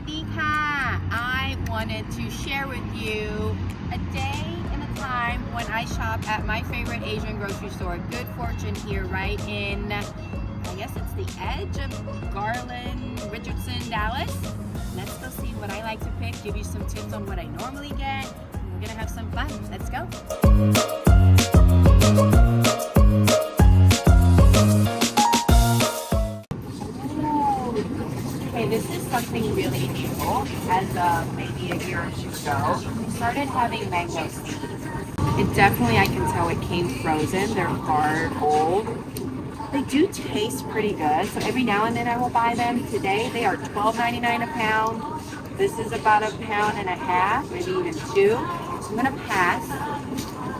วัสดีค่ะ I wanted to share with you a day and a time when I shop at my favorite Asian grocery store, Good Fortune, here right in, I guess it's the edge of Garland, Richardson, Dallas. Let's go see what I like to pick, give you some tips on what I normally get, and we're gonna have some fun. Let's go. Okay, this is something really new. As maybe a year or two ago, we started having mango seeds. It definitely, I can tell it came frozen. They're hard, old. They do taste pretty good, so every now and then I will buy them. Today they are $12.99 a pound. This is about a pound and a half, maybe even two. So I'm gonna pass,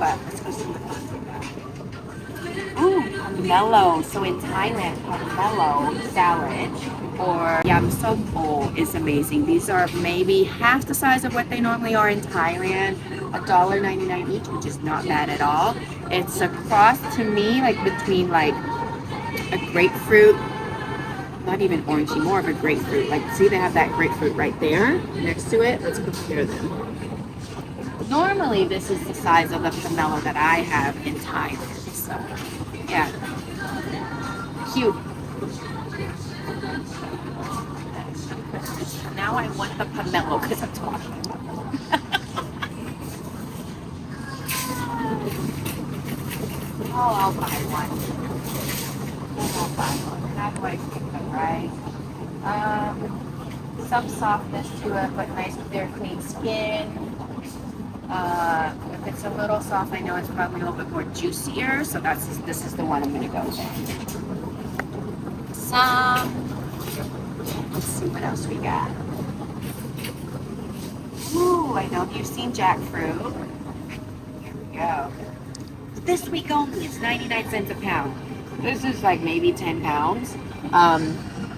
but let's go see what else we got. Ooh, pomelo. So in Thailand, pomelo salad or yam som o is amazing. These are maybe half the size of what they normally are in Thailand. $1.99 each, which is not bad at all. It's a cross to me, like between like a grapefruit, not even orangey, more of a grapefruit. Like, see, they have that grapefruit right there next to it. Let's compare them. Normally, this is the size of the pomelo that I have in Thailand. So, yeah, cute. Now I want the pomelo because I'm talking about them. Oh, I'll buy one. How do I pick them, right? Some softness to it, but nice clear, clean skin. If it's a little soft, I know it's probably a little bit more juicier, so this is the one I'm gonna go with. Let's see what else we got. Ooh, I know you've seen jackfruit. Here we go. This week only, it's 99 cents a pound. This is like maybe 10 pounds.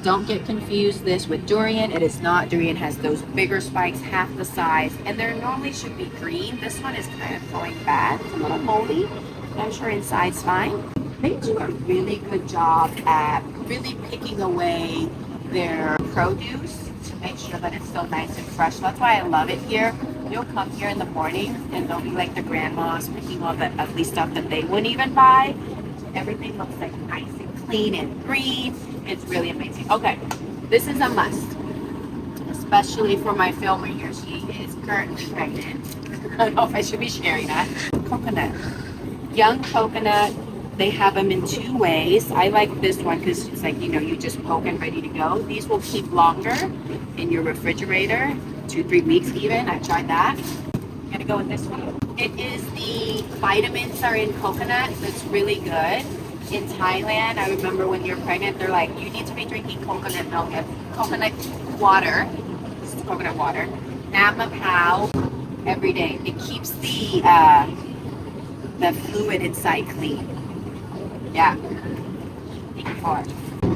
Don't get confused this with durian. It is not. Durian has those bigger spikes, half the size, and there normally should be green. This one is kind of going bad. It's a little moldy, but I'm sure inside's fine. They do a really good job at really picking away their produce to make sure that it's still nice and fresh. So that's why I love it here. You'll come here in the morning and they'll be like the grandmas picking all the ugly stuff that they wouldn't even buy. Everything looks like nice and clean and green. It's really amazing. Okay, this is a must, especially for my filmer here. She is currently pregnant. I don't know if I should be sharing that. Coconut. Young coconut. They have them in two ways. I like this one because it's like, you know, you just poke and ready to go. These will keep longer in your refrigerator, 2-3 weeks even. I tried that. I'm gonna go with this one. It is the vitamins are in coconut. So it's really good. In Thailand, I remember when you're pregnant, they're like, you need to be drinking coconut milk and coconut water. This is coconut water. Nam Mapao every day. It keeps the fluid inside clean. Yeah.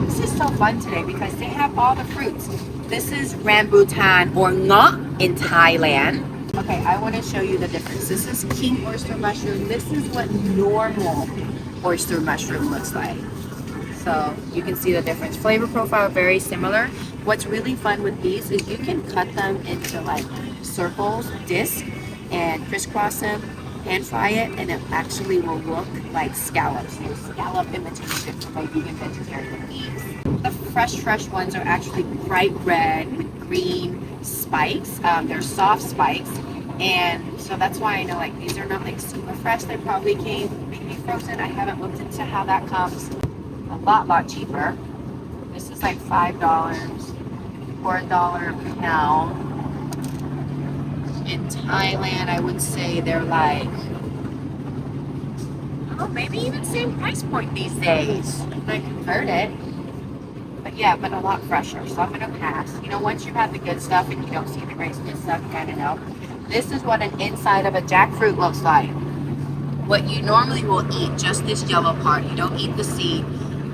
This is so fun today because they have all the fruits. This is rambutan or ngok in Thailand. Okay, I want to show you the difference. This is king oyster mushroom. This is what normal oyster mushroom looks like. So you can see the difference. Flavor profile very similar. What's really fun with these is you can cut them into like circles, discs, and crisscross them, pan fry it, and it actually will look like scallops. Scallop imitation for my vegan vegetarian eats. The fresh ones are actually bright red with green spikes. They're soft spikes, and so that's why I know like these are not like super fresh. They probably came maybe frozen. I haven't looked into how that comes. A lot cheaper. This is like $5 or $1 a pound. In Thailand, I would say they're like, oh, maybe even same price point these days. I convert it. But yeah, but a lot fresher. So I'm gonna pass. You know, once you've had the good stuff and you don't see the great good stuff, you kind of know. This is what an inside of a jackfruit looks like. What you normally will eat, just this yellow part. You don't eat the seed.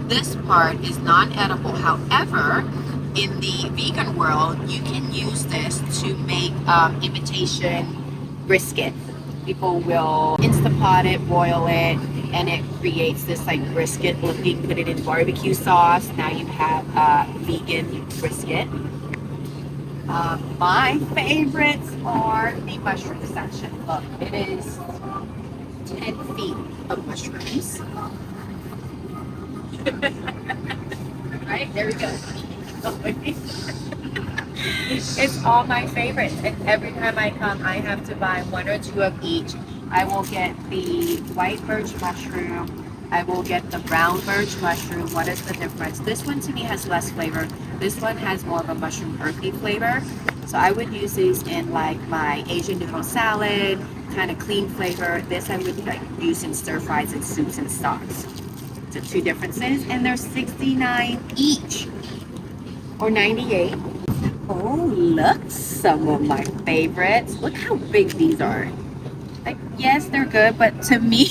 This part is non-edible. However, in the vegan world, you can use this to make imitation brisket. People will Instapot it, boil it, and it creates this like brisket looking. Put it in barbecue sauce. Now you have vegan brisket. My favorites are the mushroom section. Look, it is 10 feet of mushrooms. Right, there we go. It's all my favorites, and every time I come, I have to buy one or two of each. I will get the white birch mushroom. I will get the brown birch mushroom. What is the difference? This one to me has less flavor. This one has more of a mushroom earthy flavor. So I would use these in like my Asian noodle salad, kind of clean flavor. This I would like use in stir fries and soups and stocks. So two differences, and they're 69 each or 98. Oh, look, some of my favorites. Look how big these are. Like, yes, they're good, but to me,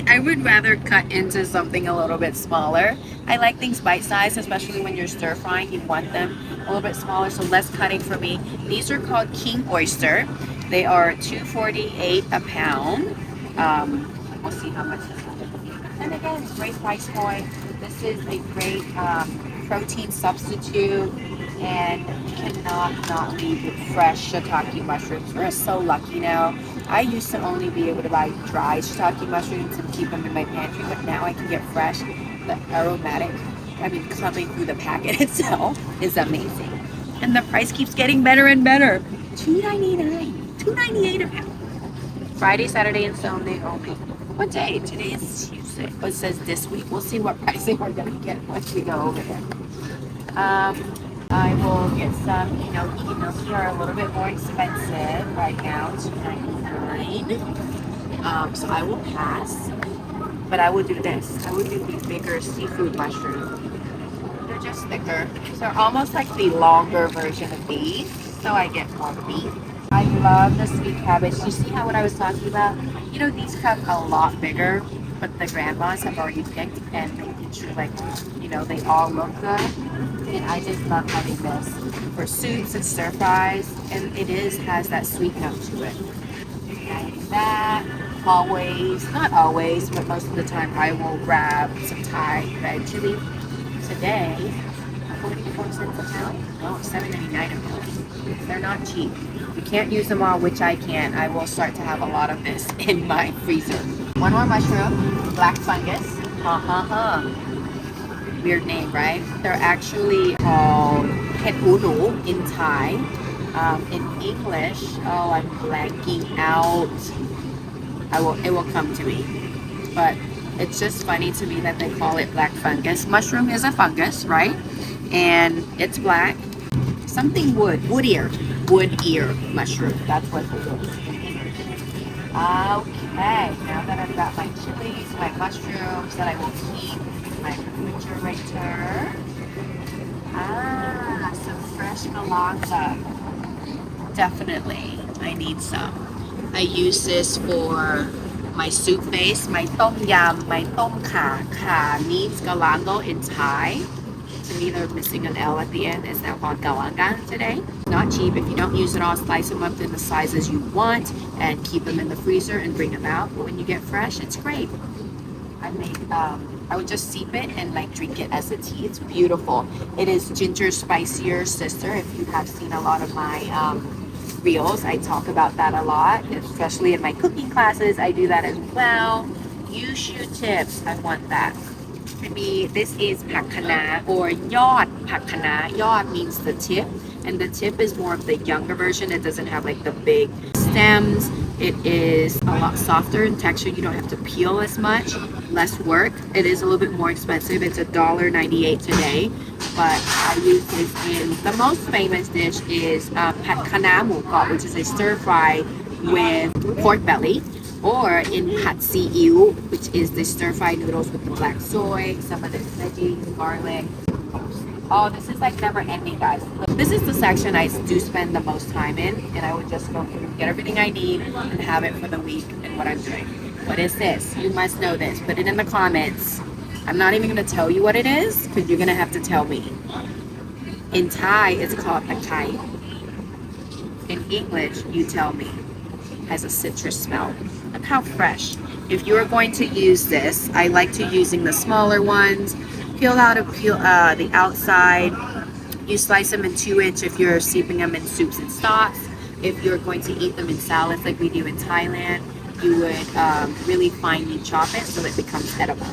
I would rather cut into something a little bit smaller. I like things bite-sized, especially when you're stir frying. You want them a little bit smaller, so less cutting for me. These are called king oyster. They are $2.48 a pound. We'll see how much this one is. And again, it's great price point. This is a great protein substitute, and you cannot not leave with fresh shiitake mushrooms. We're so lucky now. I used to only be able to buy dry shiitake mushrooms and keep them in my pantry, but now I can get fresh. The aromatic, coming through the packet itself is amazing. And the price keeps getting better and better. $2.99, $2.98 a pound. Friday, Saturday, and Sunday only. What day? Today is Tuesday. It says this week. We'll see what pricing we're gonna get once we go over there. I will get some enoki. Enoki are a little bit more expensive right now, $2.99. So I will pass, but I will do this. I will do these bigger seafood mushrooms. They're just thicker. So they're almost like the longer version of these, so I get more beef. I love the sweet cabbage. You see how what I was talking about? These come a lot bigger, but the grandmas have already picked, and they feature they all look good. And I just love having this for soups and stir fries, and has that sweet note to it. Adding that, not always, but most of the time I will grab some Thai red chili. Today, 44 cents a pound? No, $7.99 a pound. They're not cheap. You can't use them all, which I can. I will start to have a lot of this in my freezer. One more mushroom, black fungus. Weird name, right? They're actually called hetunu in Thai. In English, I'm blanking out. It will come to me. But it's just funny to me that they call it black fungus. Mushroom is a fungus, right? And it's black. Something wood ear mushroom. That's what it is. Okay, now that I've got my chilies, my mushrooms that I will keep in my refrigerator. Some fresh malanga. Definitely, I need some. I use this for my soup base, my tom yum, my tom kha. Kha means galango in Thai. To me, they're missing an L at the end. It's now called galangan today. Not cheap. If you don't use it all, slice them up in the sizes you want and keep them in the freezer and bring them out. But when you get fresh, it's great. I would just steep it and drink it as a tea. It's beautiful. It is Ginger's spicier sister. If you have seen a lot of my reels, I talk about that a lot, especially in my cooking classes. I do that as well. Yushu tips. I want that. Maybe this is pakana or yod pakana. Yod means the tip, and the tip is more of the younger version. It doesn't have the big stems. It is a lot softer in texture. You don't have to peel as much, less work. It is a little bit more expensive. It's $1.98 today, but I use this in the most famous dish is pakana mukot, which is a stir fry with pork belly. Or in pat siiu, which is the stir-fry noodles with the black soy, some of the veggies, garlic. Oh, this is never ending, guys. This is the section I do spend the most time in, and I would just go through, get everything I need, and have it for the week and what I'm doing. What is this? You must know this. Put it in the comments. I'm not even going to tell you what it is, because you're going to have to tell me. In Thai, it's called pad thai. In English, you tell me. Has a citrus smell. Look how fresh. If you are going to use this, I like to using the smaller ones. Peel the outside, You slice them in 2-inch if you're steeping them in soups and stocks. If you're going to eat them in salads like we do in Thailand, you would really finely chop it so it becomes edible.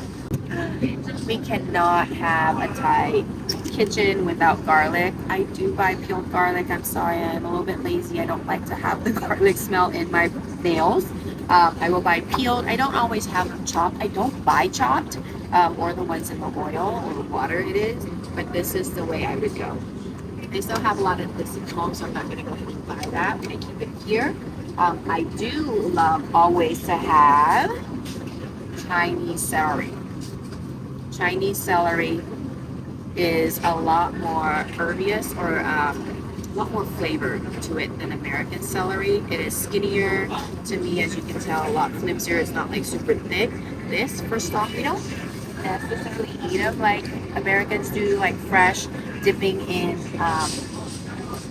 We cannot have a Thai kitchen without garlic. I do buy peeled garlic. I'm sorry, I'm a little bit lazy. I don't like to have the garlic smell in my nails. I will buy peeled. I don't always have them chopped. I don't buy chopped or the ones in the oil or the water it is, but this is the way I would go. They still have a lot of this at home, so I'm not going to go ahead and buy that. I'm going to keep it here. I do love always to have Chinese celery. Chinese celery is a lot more herbaceous or a lot more flavor to it than American celery. It is skinnier to me, as you can tell, a lot flimsier. It's not like super thick. This for stock, we don't necessarily eat them like Americans do, like fresh, dipping in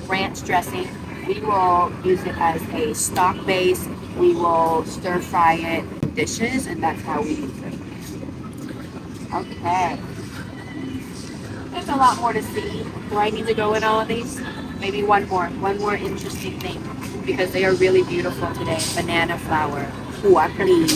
ranch dressing. We will use it as a stock base. We will stir fry it in dishes, and that's how we use it. Okay. There's a lot more to see. Do I need to go in all of these? Maybe one more interesting thing, because they are really beautiful today. Banana flower, huapli.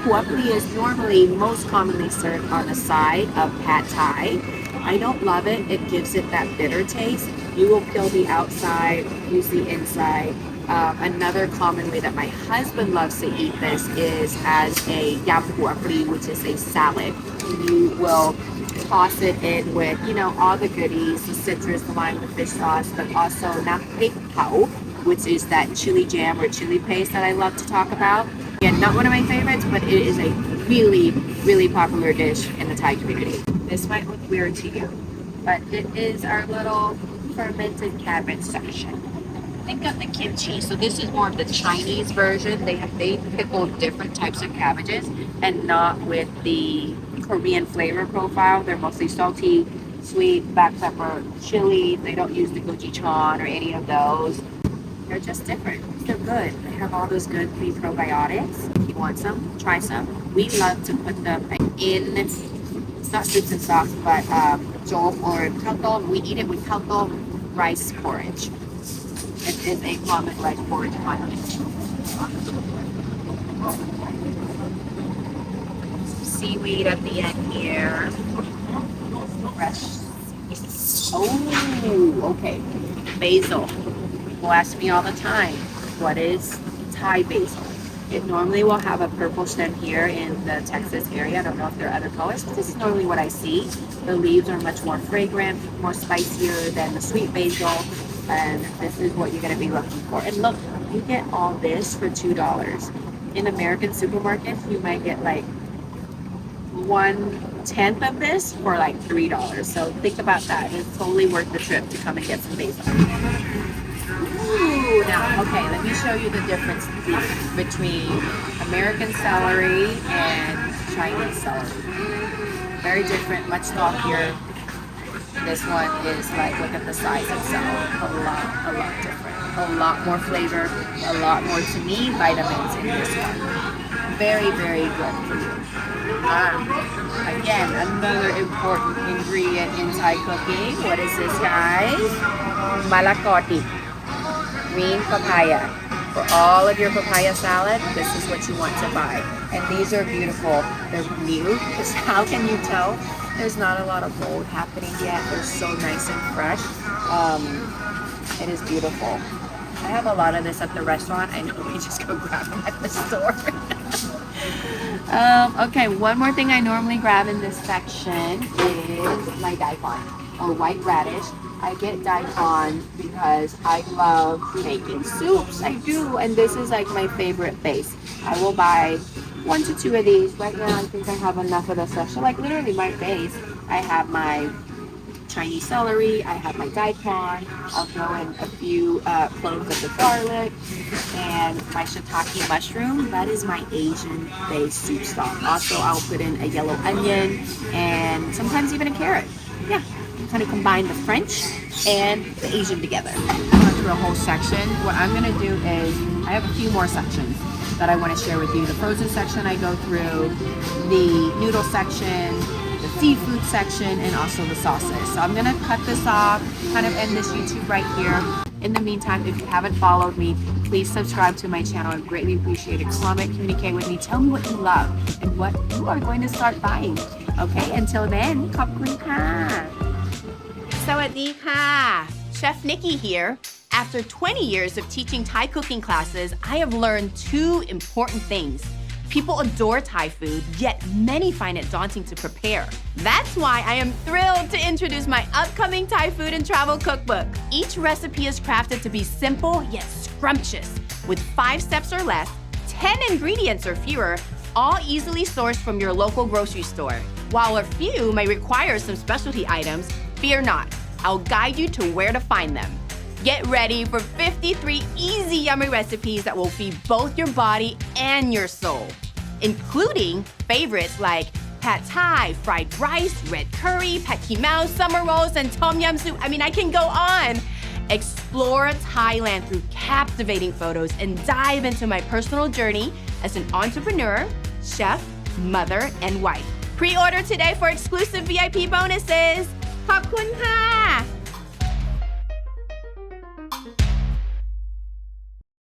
Huapli is normally most commonly served on the side of pad thai. I don't love it. It gives it that bitter taste. You will peel the outside, use the inside. Another common way that my husband loves to eat this is as a yam huapli, which is a salad. You will toss it in with, you know, all the goodies, the citrus, the lime, the fish sauce, but also nam prik pao, which is that chili jam or chili paste that I love to talk about. Again, not one of my favorites, but it is a really, really popular dish in the Thai community. This might look weird to you, but it is our little fermented cabbage section. Think of the kimchi. So this is more of the Chinese version. They pickle different types of cabbages and not with the Korean flavor profile. They're mostly salty, sweet, black pepper, chili. They don't use the gochujang or any of those. They're just different. They're good. They have all those good probiotics. If you want some, try some. We love to put them in, it's not soups and stocks, but jok or khao tom. We eat it with khao tom rice porridge. It is a common rice porridge condiment. Seaweed at the end here. Fresh. Oh, okay. Basil. People ask me all the time, what is Thai basil? It normally will have a purple stem here in the Texas area. I don't know if there are other colors, but this is normally what I see. The leaves are much more fragrant, more spicier than the sweet basil, and this is what you're going to be looking for. And look, you get all this for $2. In American supermarkets, you might get like 1/10 of this for like $3. So think about that. It's totally worth the trip to come and get some basil. Ooh, now, okay, let me show you the difference between American celery and Chinese celery. Very different, much stockier. This one is like, look at the size itself, a lot different. A lot more flavor, a lot more, to me, vitamins in this one. Very, very good for you. Again, another important ingredient in Thai cooking. What is this, guys? Malakoti. Green papaya. For all of your papaya salad, this is what you want to buy. And these are beautiful. They're new, because how can you tell? There's not a lot of mold happening yet. They're so nice and fresh. It is beautiful. I have a lot of this at the restaurant. I know we just go grab them at the store. Okay, one more thing I normally grab in this section is my daikon, or white radish. I get daikon because I love making soups. I do, and this is like my favorite base. I will buy 1 to 2 of these. Right now, I think I have enough of this stuff. So like literally my base, I have my Chinese celery, I have my daikon, I'll throw in a few cloves of the garlic, and my shiitake mushroom. That is my Asian-based soup stock. Also, I'll put in a yellow onion and sometimes even a carrot. Yeah, kind of combine the French and the Asian together. I'm going through a whole section. What I'm going to do is, I have a few more sections that I want to share with you. The frozen section I go through, the noodle section, the seafood section, and also the sauces. So I'm gonna cut this off, kind of end this YouTube right here. In the meantime, if you haven't followed me, please subscribe to my channel. I greatly appreciate it. Comment, communicate with me. Tell me what you love and what you are going to start buying. Okay, until then, ขอบคุณค่ะ สวัสดีค่ะ Chef Nikky here. After 20 years of teaching Thai cooking classes, I have learned two important things. People adore Thai food, yet many find it daunting to prepare. That's why I am thrilled to introduce my upcoming Thai food and travel cookbook. Each recipe is crafted to be simple yet scrumptious, with 5 steps or less, 10 ingredients or fewer, all easily sourced from your local grocery store. While a few may require some specialty items, fear not. I'll guide you to where to find them. Get ready for 53 easy, yummy recipes that will feed both your body and your soul, including favorites like pad thai, fried rice, red curry, pad khee mao, summer rolls, and tom yum soup. I mean, I can go on. Explore Thailand through captivating photos and dive into my personal journey as an entrepreneur, chef, mother, and wife. Pre-order today for exclusive VIP bonuses. ขอบคุณค่ะ